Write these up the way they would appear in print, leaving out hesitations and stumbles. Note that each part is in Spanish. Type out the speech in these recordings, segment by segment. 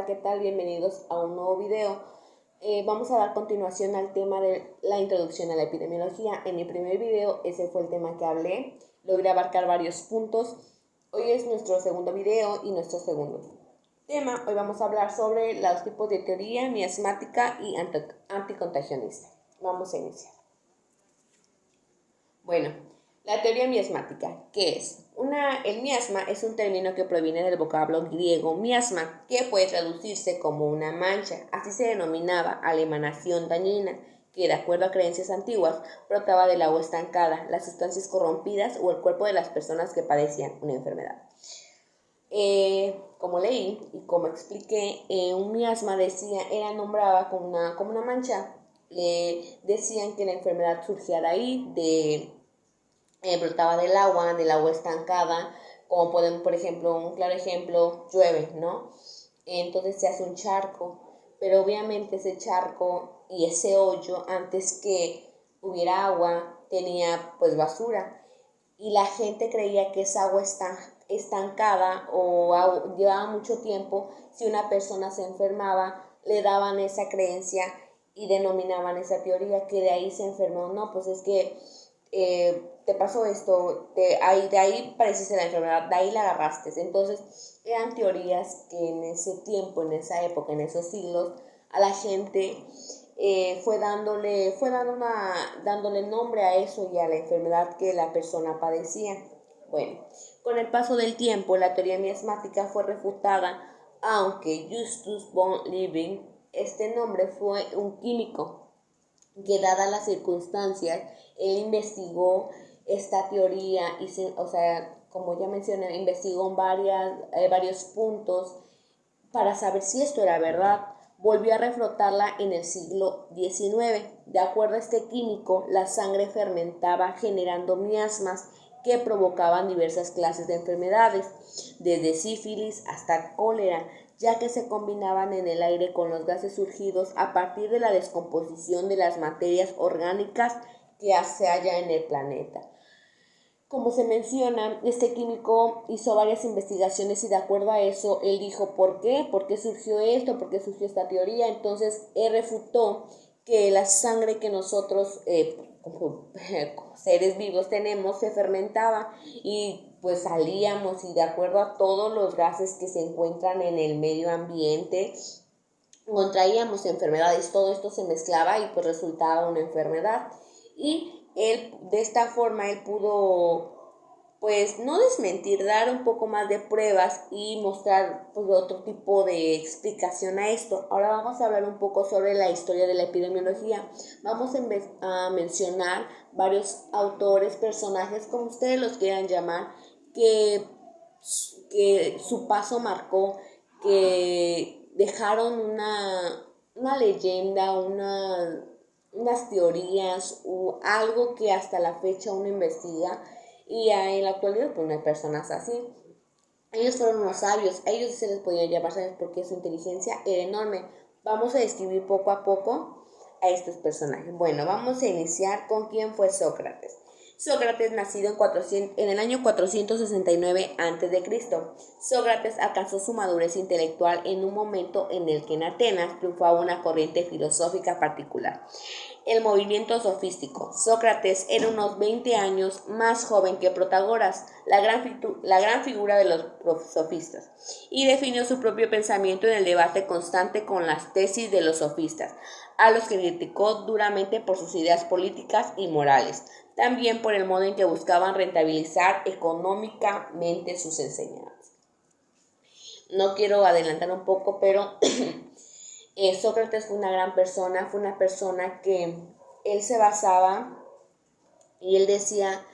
¿qué tal? Bienvenidos a un nuevo video. Vamos a dar continuación al tema de la introducción a la epidemiología. En mi primer video ese fue el tema que hablé. Logré abarcar varios puntos. Hoy es nuestro segundo video y nuestro segundo tema. Hoy vamos a hablar sobre los tipos de teoría miasmática y anticontagionista. Vamos a iniciar. Bueno, la teoría miasmática, ¿qué es? El miasma es un término que proviene del vocablo griego miasma, que puede traducirse como una mancha. Así se denominaba a la emanación dañina, que de acuerdo a creencias antiguas, brotaba del agua estancada, las sustancias corrompidas o el cuerpo de las personas que padecían una enfermedad. Como leí y como expliqué, un miasma era nombrada como una mancha. Decían que la enfermedad surgía de ahí, brotaba del agua estancada, como podemos, por ejemplo, un claro ejemplo, llueve, ¿no? Entonces se hace un charco, pero obviamente ese charco y ese hoyo, antes que hubiera agua, tenía pues basura, y la gente creía que esa agua estancada o llevaba mucho tiempo, si una persona se enfermaba, le daban esa creencia y denominaban esa teoría que de ahí se enfermó. No, pues es que te pasó esto, de ahí pareciste la enfermedad, de ahí la agarraste. Entonces eran teorías que en ese tiempo, en esa época, en esos siglos, a la gente dándole nombre a eso y a la enfermedad que la persona padecía. Bueno, con el paso del tiempo la teoría miasmática fue refutada, aunque Justus von Liebig, este nombre fue un químico que, dadas las circunstancias, él investigó esta teoría y como ya mencioné, investigó en varios puntos para saber si esto era verdad. Volvió a reflotarla en el siglo XIX. De acuerdo a este químico, la sangre fermentaba generando miasmas que provocaban diversas clases de enfermedades, desde sífilis hasta cólera, ya que se combinaban en el aire con los gases surgidos a partir de la descomposición de las materias orgánicas que se hallan en el planeta. Como se menciona, este químico hizo varias investigaciones y de acuerdo a eso, él dijo ¿por qué? ¿Por qué surgió esto? ¿Por qué surgió esta teoría? Entonces, él refutó que la sangre que nosotros, como seres vivos tenemos, se fermentaba y pues salíamos, y de acuerdo a todos los gases que se encuentran en el medio ambiente, contraíamos enfermedades. Todo esto se mezclaba y pues resultaba una enfermedad. Y de esta forma él pudo, pues, no desmentir, dar un poco más de pruebas y mostrar pues otro tipo de explicación a esto. Ahora vamos a hablar un poco sobre la historia de la epidemiología. Vamos a mencionar varios autores, personajes, como ustedes los quieran llamar, que su paso marcó, que dejaron una leyenda, unas teorías o algo que hasta la fecha uno investiga, y en la actualidad pues no hay personas así. Ellos fueron unos sabios, a ellos se les podía llamar sabios porque su inteligencia era enorme. Vamos a describir poco a poco a estos personajes. Bueno, vamos a iniciar con quién fue Sócrates. Sócrates, nacido en el año 469 a.C. Sócrates alcanzó su madurez intelectual en un momento en el que en Atenas triunfaba una corriente filosófica particular, el movimiento sofístico. Sócrates era unos 20 años más joven que Protagoras, la gran figura de los sofistas, y definió su propio pensamiento en el debate constante con las tesis de los sofistas, a los que criticó duramente por sus ideas políticas y morales, también por el modo en que buscaban rentabilizar económicamente sus enseñanzas. No quiero adelantar un poco, pero Sócrates fue una gran persona, fue una persona que él se basaba y él decía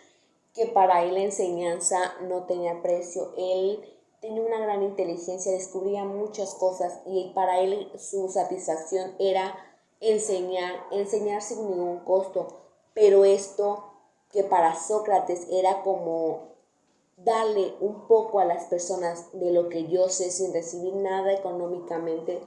que para él la enseñanza no tenía precio. Él tenía una gran inteligencia, descubría muchas cosas y para él su satisfacción era enseñar sin ningún costo. Pero esto, que para Sócrates era como darle un poco a las personas de lo que yo sé sin recibir nada económicamente,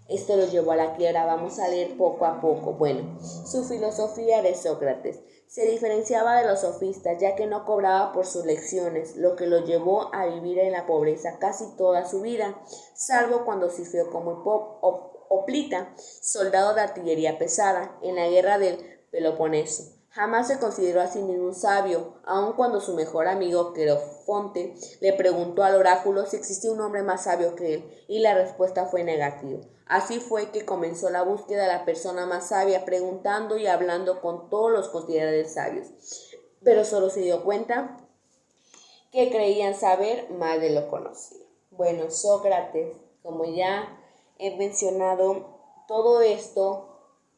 esto lo llevó a la quiebra. Vamos a leer poco a poco. Bueno, su filosofía de Sócrates. Se diferenciaba de los sofistas, ya que no cobraba por sus lecciones, lo que lo llevó a vivir en la pobreza casi toda su vida, salvo cuando sirvió como hoplita, soldado de artillería pesada, en la guerra del Peloponeso. Jamás se consideró a sí mismo un sabio, aun cuando su mejor amigo Querofonte le preguntó al oráculo si existía un hombre más sabio que él, y la respuesta fue negativa. Así fue que comenzó la búsqueda de la persona más sabia, preguntando y hablando con todos los considerados sabios, pero solo se dio cuenta que creían saber más de lo conocido. Bueno, Sócrates, como ya he mencionado, todo esto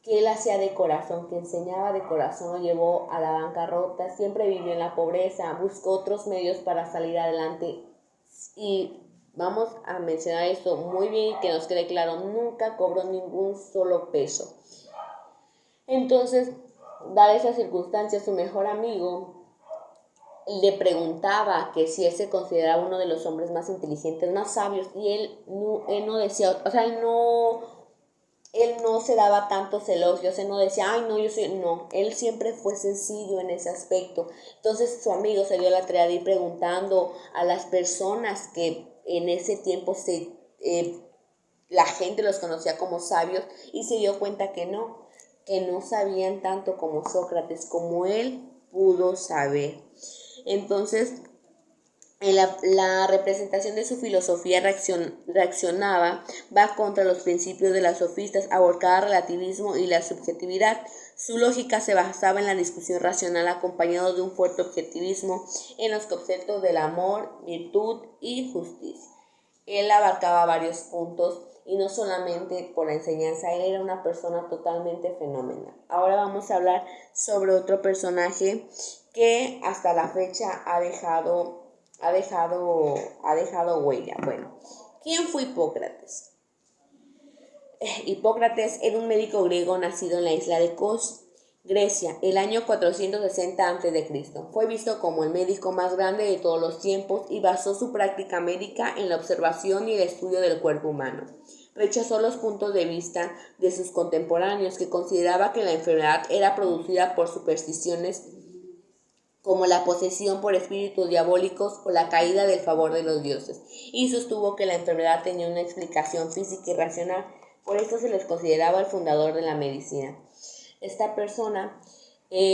que él hacía de corazón, que enseñaba de corazón, lo llevó a la bancarrota, siempre vivió en la pobreza, buscó otros medios para salir adelante. Y vamos a mencionar esto muy bien y que nos quede claro, nunca cobró ningún solo peso. Entonces, dada esa circunstancia, su mejor amigo le preguntaba que si él se consideraba uno de los hombres más inteligentes, más sabios, y él no decía, o sea, él no se daba tantos elogios, él no decía, ay, no, yo soy, no, él siempre fue sencillo en ese aspecto. Entonces su amigo se dio la tarea de ir preguntando a las personas que en ese tiempo la gente los conocía como sabios, y se dio cuenta que no sabían tanto como Sócrates, como él pudo saber. Entonces, la representación de su filosofía reaccionaba, va contra los principios de los sofistas, abordaba el relativismo y la subjetividad. Su lógica se basaba en la discusión racional acompañado de un fuerte objetivismo en los conceptos del amor, virtud y justicia. Él abarcaba varios puntos y no solamente por la enseñanza, él era una persona totalmente fenomenal. Ahora vamos a hablar sobre otro personaje que hasta la fecha ha dejado huella. Bueno, ¿quién fue Hipócrates? Hipócrates era un médico griego nacido en la isla de Kos, Grecia, el año 460 a.C. Fue visto como el médico más grande de todos los tiempos y basó su práctica médica en la observación y el estudio del cuerpo humano. Rechazó los puntos de vista de sus contemporáneos, que consideraba que la enfermedad era producida por supersticiones como la posesión por espíritus diabólicos o la caída del favor de los dioses, y sostuvo que la enfermedad tenía una explicación física y racional. Por esto se les consideraba el fundador de la medicina. Esta persona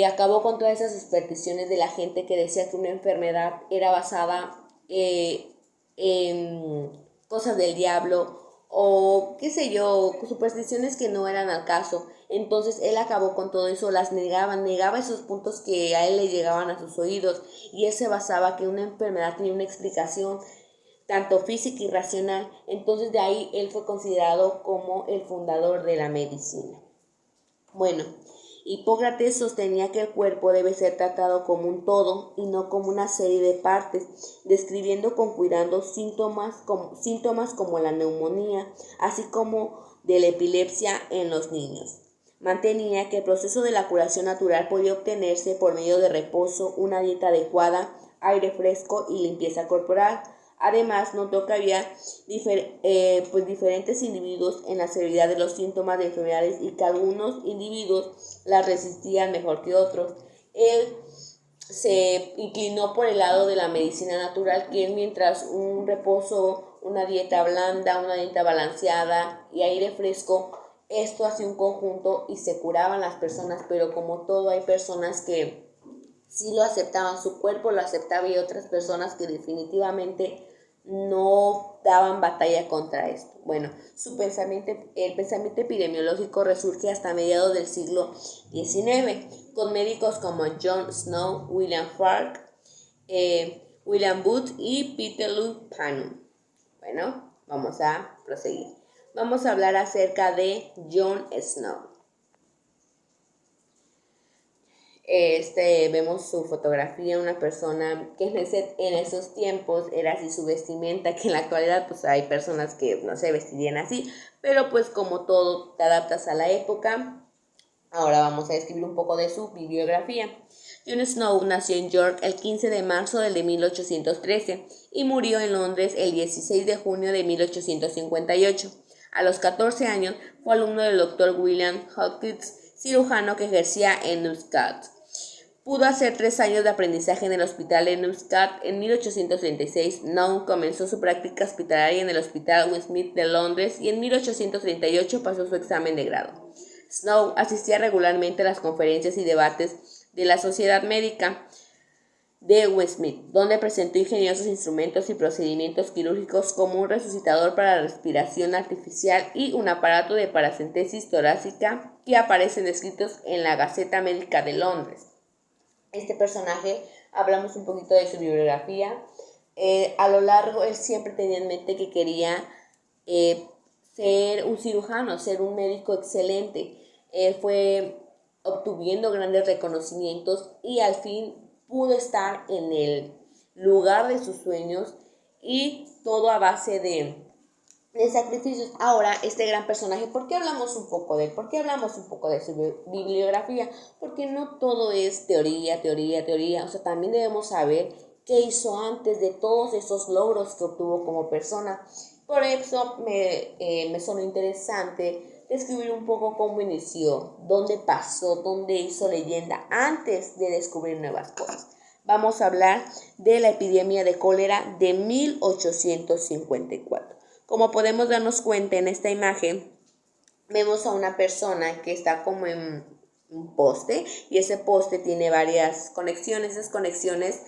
acabó con todas esas supersticiones de la gente que decía que una enfermedad era basada en cosas del diablo o qué sé yo, supersticiones que no eran al caso. Entonces él acabó con todo eso, las negaba esos puntos que a él le llegaban a sus oídos, y él se basaba que una enfermedad tenía una explicación tanto física y racional. Entonces de ahí él fue considerado como el fundador de la medicina. Bueno, Hipócrates sostenía que el cuerpo debe ser tratado como un todo y no como una serie de partes, describiendo con cuidado síntomas como la neumonía, así como de la epilepsia en los niños. Mantenía que el proceso de la curación natural podía obtenerse por medio de reposo, una dieta adecuada, aire fresco y limpieza corporal. Además, notó que había diferentes individuos en la severidad de los síntomas de enfermedades y que algunos individuos las resistían mejor que otros. Él se inclinó por el lado de la medicina natural, que es mientras un reposo, una dieta blanda, una dieta balanceada y aire fresco, esto hacía un conjunto y se curaban las personas. Pero como todo, hay personas que sí lo aceptaban, su cuerpo lo aceptaba, y otras personas que definitivamente no daban batalla contra esto. Bueno, el pensamiento epidemiológico resurge hasta mediados del siglo XIX, con médicos como John Snow, William Fark, William Booth y Peter Louis Panum. Bueno, vamos a proseguir. Vamos a hablar acerca de John Snow. Vemos su fotografía, una persona que en esos tiempos era así su vestimenta, que en la actualidad pues hay personas que no se vestirían así, pero pues como todo te adaptas a la época. Ahora vamos a describir un poco de su bibliografía. John Snow nació en York el 15 de marzo de 1813 y murió en Londres el 16 de junio de 1858. A los 14 años fue alumno del Dr. William Hawkins, cirujano que ejercía en Newcastle. Pudo hacer 3 años de aprendizaje en el hospital de Neustadt. En 1836, Snow comenzó su práctica hospitalaria en el Hospital Westminster de Londres y en 1838 pasó su examen de grado. Snow asistía regularmente a las conferencias y debates de la Sociedad Médica de Westminster, donde presentó ingeniosos instrumentos y procedimientos quirúrgicos como un resucitador para respiración artificial y un aparato de paracentesis torácica que aparecen escritos en la Gaceta Médica de Londres. Este personaje, hablamos un poquito de su bibliografía. A lo largo, él siempre tenía en mente que quería ser un cirujano, ser un médico excelente. Fue obtuviendo grandes reconocimientos y al fin pudo estar en el lugar de sus sueños, y todo a base de sacrificios. Ahora, este gran personaje, ¿por qué hablamos un poco de él? ¿Por qué hablamos un poco de su bibliografía? Porque no todo es teoría. O sea, también debemos saber qué hizo antes de todos esos logros que obtuvo como persona. Por eso me sonó interesante describir un poco cómo inició, dónde pasó, dónde hizo leyenda antes de descubrir nuevas cosas. Vamos a hablar de la epidemia de cólera de 1854. Como podemos darnos cuenta en esta imagen, vemos a una persona que está como en un poste, y ese poste tiene varias conexiones. Esas conexiones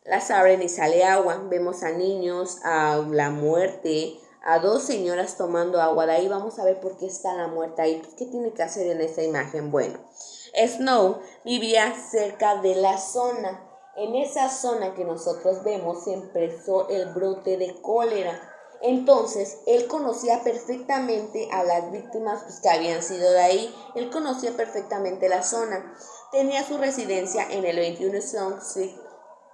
las abren y sale agua. Vemos a niños, a la muerte, a 2 señoras tomando agua. De ahí vamos a ver por qué está la muerte ahí. ¿Qué tiene que hacer en esta imagen? Bueno, Snow vivía cerca de la zona. En esa zona que nosotros vemos se empezó el brote de cólera. Entonces, él conocía perfectamente a las víctimas que habían sido de ahí. Él conocía perfectamente la zona. Tenía su residencia en el 21 Sloane Street,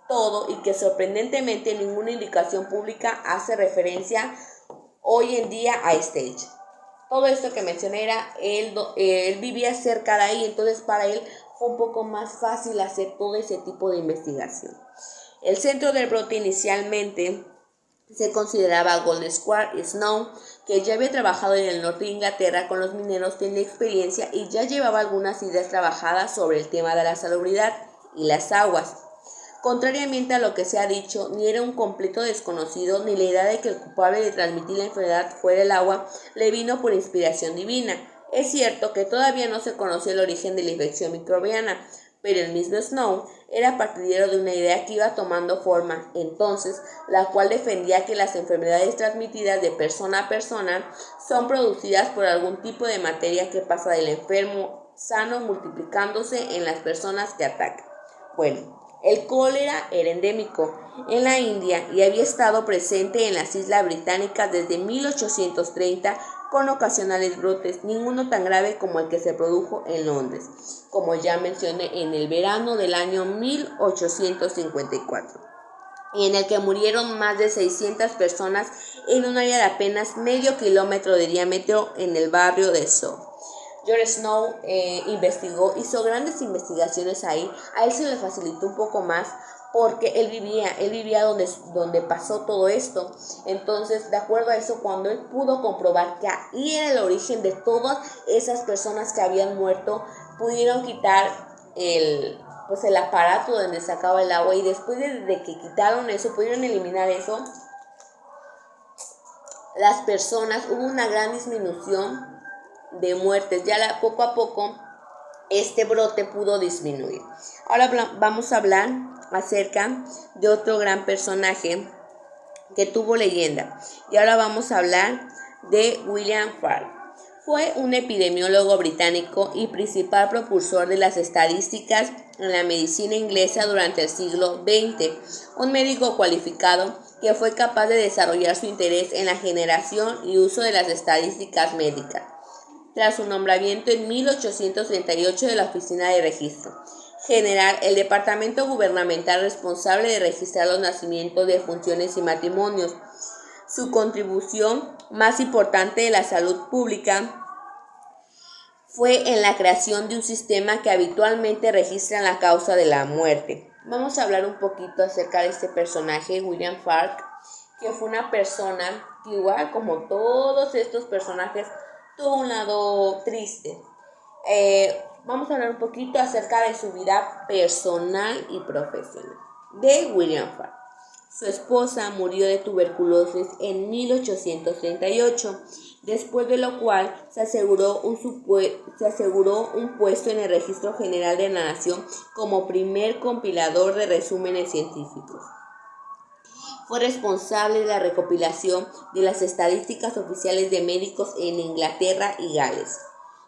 todo, y que sorprendentemente ninguna indicación pública hace referencia hoy en día a este hecho. Todo esto que mencioné era, él vivía cerca de ahí, entonces para él fue un poco más fácil hacer todo ese tipo de investigación. El centro del brote inicialmente se consideraba Golden Square. Snow, que ya había trabajado en el norte de Inglaterra con los mineros, tenía experiencia y ya llevaba algunas ideas trabajadas sobre el tema de la salubridad y las aguas. Contrariamente a lo que se ha dicho, ni era un completo desconocido, ni la idea de que el culpable de transmitir la enfermedad fuera el agua le vino por inspiración divina. Es cierto que todavía no se conocía el origen de la infección microbiana, pero el mismo Snow era partidario de una idea que iba tomando forma entonces, la cual defendía que las enfermedades transmitidas de persona a persona son producidas por algún tipo de materia que pasa del enfermo sano multiplicándose en las personas que ataca. Bueno, el cólera era endémico en la India y había estado presente en las Islas Británicas desde 1830 con ocasionales brotes, ninguno tan grave como el que se produjo en Londres, como ya mencioné, en el verano del año 1854, y en el que murieron más de 600 personas en un área de apenas medio kilómetro de diámetro en el barrio de Soho. George Snow hizo grandes investigaciones ahí. A él se le facilitó un poco más porque él vivía donde pasó todo esto. Entonces, de acuerdo a eso, cuando él pudo comprobar que ahí era el origen de todas esas personas que habían muerto, pudieron quitar el aparato donde sacaba el agua, y después de que quitaron eso, pudieron eliminar eso, las personas, hubo una gran disminución de muertes. Ya poco a poco este brote pudo disminuir. Ahora vamos a hablar acerca de otro gran personaje que tuvo leyenda, y ahora vamos a hablar de William Farg. Fue un epidemiólogo británico y principal propulsor de las estadísticas en la medicina inglesa durante el siglo XX, un médico cualificado que fue capaz de desarrollar su interés en la generación y uso de las estadísticas médicas. Tras su nombramiento en 1838 de la Oficina de Registro General, el departamento gubernamental responsable de registrar los nacimientos, defunciones y matrimonios, su contribución más importante de la salud pública fue en la creación de un sistema que habitualmente registra la causa de la muerte. Vamos a hablar un poquito acerca de este personaje, William Farg, que fue una persona que, igual como todos estos personajes, tuvo un lado triste. vamos a hablar un poquito acerca de su vida personal y profesional. De William Farr. Su esposa murió de tuberculosis en 1838, después de lo cual se aseguró un puesto en el Registro General de la Nación como primer compilador de resúmenes científicos. Fue responsable de la recopilación de las estadísticas oficiales de médicos en Inglaterra y Gales.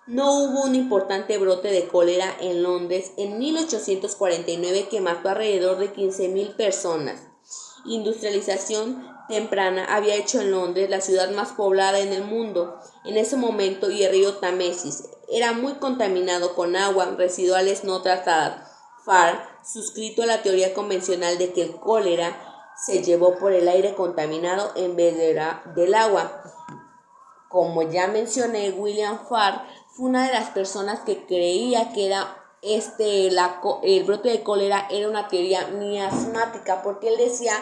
No hubo un importante brote de cólera en Londres en 1849 que mató alrededor de 15,000 personas. Industrialización temprana había hecho en Londres la ciudad más poblada en el mundo. En ese momento, y el río Támesis era muy contaminado con agua residuales no tratadas. Farr, suscrito a la teoría convencional de que el cólera se llevó por el aire contaminado en vez del agua. Como ya mencioné, William Farr fue una de las personas que creía que era el brote de cólera era una teoría miasmática, porque él decía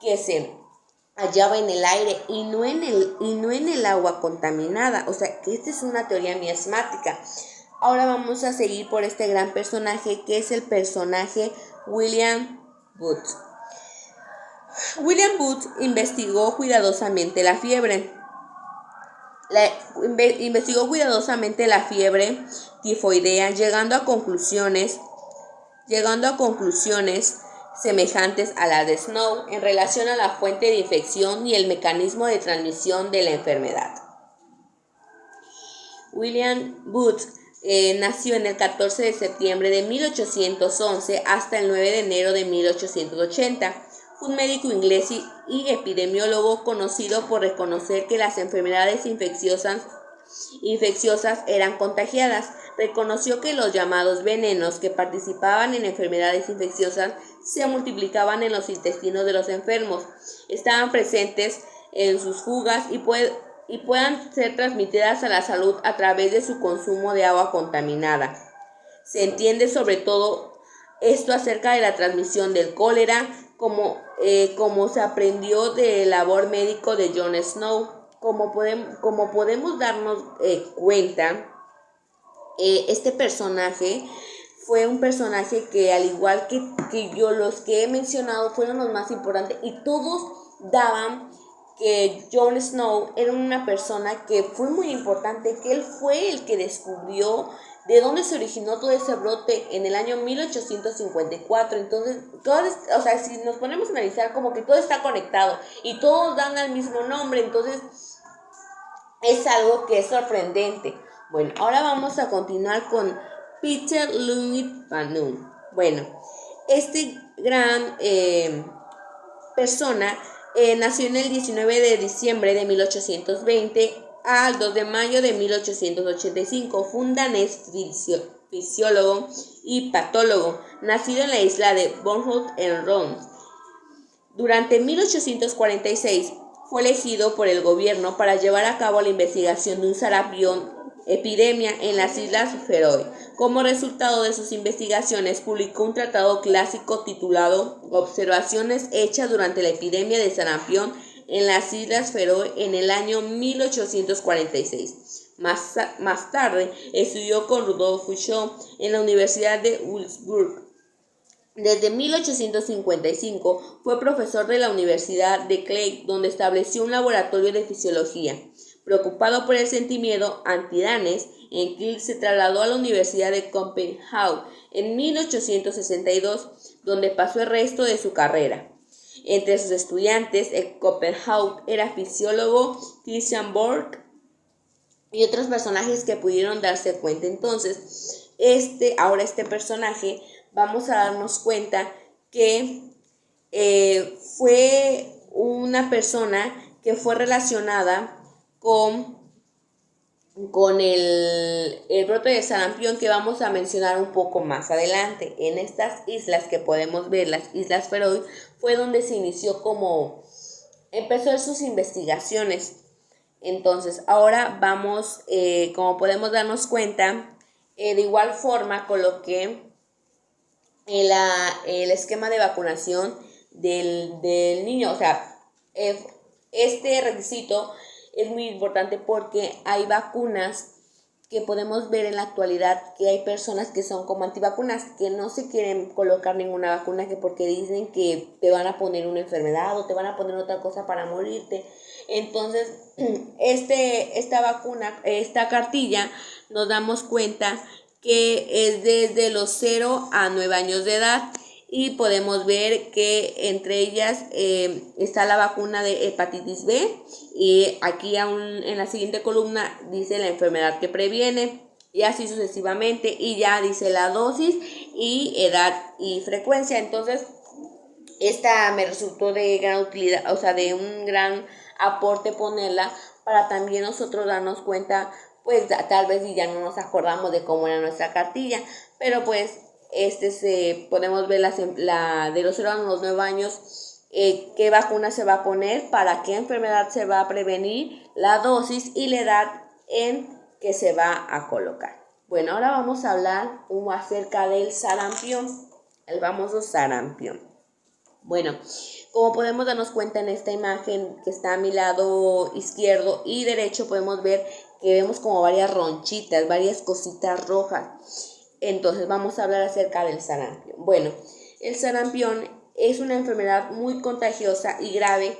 que se hallaba en el aire y no en el agua contaminada. O sea, que esta es una teoría miasmática. Ahora vamos a seguir por este gran personaje, que es el personaje William Booth. William Booth investigó cuidadosamente la fiebre. Investigó cuidadosamente la fiebre tifoidea, llegando a conclusiones semejantes a las de Snow en relación a la fuente de infección y el mecanismo de transmisión de la enfermedad. William Booth nació en el 14 de septiembre de 1811 hasta el 9 de enero de 1880. Fue un médico inglés y epidemiólogo conocido por reconocer que las enfermedades infecciosas eran contagiadas. Reconoció que los llamados venenos que participaban en enfermedades infecciosas se multiplicaban en los intestinos de los enfermos, estaban presentes en sus fugas y puedan ser transmitidas a la salud a través de su consumo de agua contaminada. Se entiende sobre todo esto acerca de la transmisión del cólera, como se aprendió del labor médico de John Snow. Como podemos darnos cuenta, este personaje fue un personaje que, al igual que yo, los que he mencionado fueron los más importantes, y todos daban que Jon Snow era una persona que fue muy importante, que él fue el que descubrió de dónde se originó todo ese brote en el año 1854. Entonces, si nos ponemos a analizar, como que todo está conectado y todos dan al mismo nombre, entonces es algo que es sorprendente. Bueno, ahora vamos a continuar con Peter Louis Van Loon. Bueno, este gran persona nació en el 19 de diciembre de 1820 al 2 de mayo de 1885. Fue un danés fisiólogo y patólogo, nacido en la isla de Bornholm en Ron. Durante 1846 fue elegido por el gobierno para llevar a cabo la investigación de un sarampión epidemia en las Islas Feroe. Como resultado de sus investigaciones, publicó un tratado clásico titulado Observaciones hechas durante la epidemia de sarampión en las Islas Feroe en el año 1846. Más tarde, estudió con Rudolf Virchow en la Universidad de Würzburg. Desde 1855 fue profesor de la Universidad de Kew, donde estableció un laboratorio de fisiología. Preocupado por el sentimiento antidanés, en Kew se trasladó a la Universidad de Copenhague en 1862, donde pasó el resto de su carrera. Entre sus estudiantes en Copenhague era fisiólogo Christian Borch y otros personajes que pudieron darse cuenta. Entonces, este personaje, vamos a darnos cuenta que fue una persona que fue relacionada con el brote de sarampión, que vamos a mencionar un poco más adelante. En estas islas que podemos ver, las Islas Feroe, fue donde se inició empezó sus investigaciones. Entonces, ahora vamos, como podemos darnos cuenta, de igual forma coloqué el esquema de vacunación del niño. O sea, este requisito es muy importante porque hay vacunas que podemos ver en la actualidad que hay personas que son como antivacunas, que no se quieren colocar ninguna vacuna, que porque dicen que te van a poner una enfermedad o te van a poner otra cosa para morirte. Entonces, esta vacuna, esta cartilla, nos damos cuenta que es desde los 0 a 9 años de edad. Y podemos ver que entre ellas está la vacuna de hepatitis B, y aquí en la siguiente columna dice la enfermedad que previene, y así sucesivamente, y ya dice la dosis y edad y frecuencia. Entonces esta me resultó de gran utilidad, o sea, de un gran aporte ponerla para también nosotros darnos cuenta, pues tal vez ya no nos acordamos de cómo era nuestra cartilla, pero pues podemos ver la de los 0 a los 9 años, qué vacuna se va a poner, para qué enfermedad se va a prevenir, la dosis y la edad en que se va a colocar. Bueno, ahora vamos a hablar acerca del sarampión, el famoso sarampión. Bueno, como podemos darnos cuenta en esta imagen que está a mi lado izquierdo y derecho, podemos ver que vemos como varias ronchitas, varias cositas rojas. Entonces vamos a hablar acerca del sarampión. Bueno, el sarampión es una enfermedad muy contagiosa y grave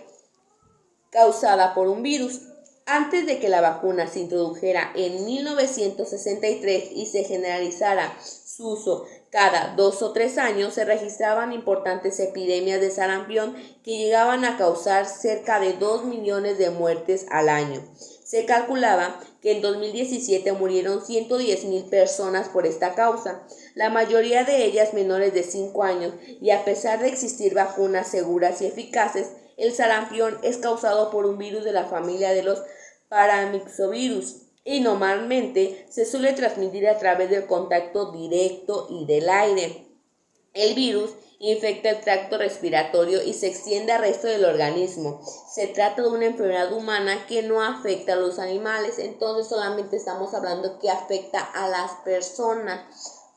causada por un virus. Antes de que la vacuna se introdujera en 1963 y se generalizara su uso cada 2 o 3 años, se registraban importantes epidemias de sarampión que llegaban a causar cerca de 2 millones de muertes al año. Se calculaba que en 2017 murieron 110,000 personas por esta causa, la mayoría de ellas menores de 5 años, y a pesar de existir vacunas seguras y eficaces, el sarampión es causado por un virus de la familia de los paramyxovirus y normalmente se suele transmitir a través del contacto directo y del aire. El virus infecta el tracto respiratorio y se extiende al resto del organismo. Se trata de una enfermedad humana que no afecta a los animales, entonces solamente estamos hablando que afecta a las personas,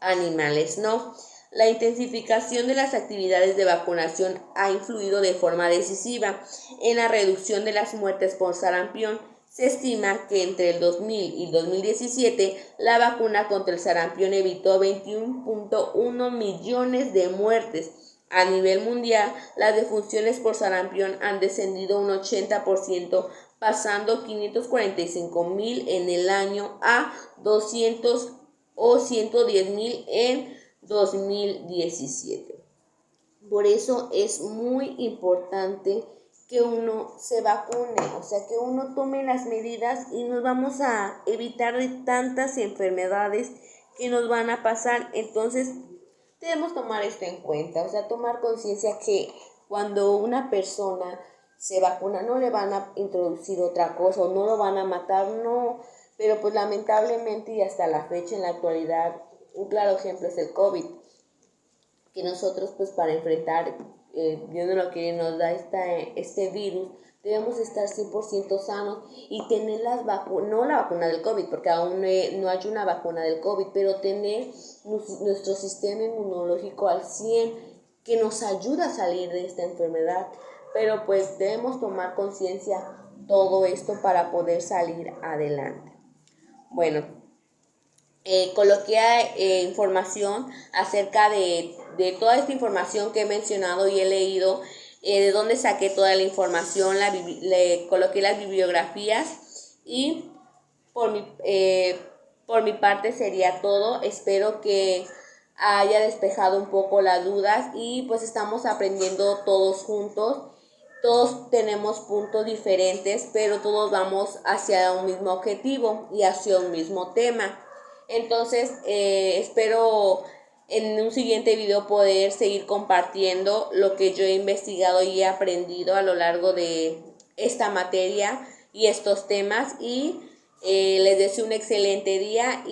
animales no. La intensificación de las actividades de vacunación ha influido de forma decisiva en la reducción de las muertes por sarampión. Se estima que entre el 2000 y el 2017 la vacuna contra el sarampión evitó 21.1 millones de muertes. A nivel mundial, las defunciones por sarampión han descendido un 80%, pasando 545,000 en el año a 200 o 110,000 en 2017. Por eso es muy importante que uno se vacune, o sea, que uno tome las medidas y nos vamos a evitar de tantas enfermedades que nos van a pasar. Entonces, debemos tomar esto en cuenta, o sea, tomar conciencia que cuando una persona se vacuna no le van a introducir otra cosa o no lo van a matar, no, pero pues lamentablemente y hasta la fecha en la actualidad, un claro ejemplo es el COVID, que nosotros pues para enfrentar, Dios no lo quiere, nos da este virus, debemos estar 100% sanos y tener las vacunas, no la vacuna del COVID, porque aún no hay una vacuna del COVID, pero tener nuestro sistema inmunológico al 100, que nos ayuda a salir de esta enfermedad. Pero pues debemos tomar conciencia todo esto para poder salir adelante. Bueno, coloqué información acerca de toda esta información que he mencionado y he leído, de dónde saqué toda la información, le coloqué las bibliografías y por mi parte sería todo. Espero que haya despejado un poco las dudas y pues estamos aprendiendo todos juntos. Todos tenemos puntos diferentes, pero todos vamos hacia un mismo objetivo y hacia un mismo tema. Entonces, espero en un siguiente video poder seguir compartiendo lo que yo he investigado y he aprendido a lo largo de esta materia y estos temas. Y les deseo un excelente día.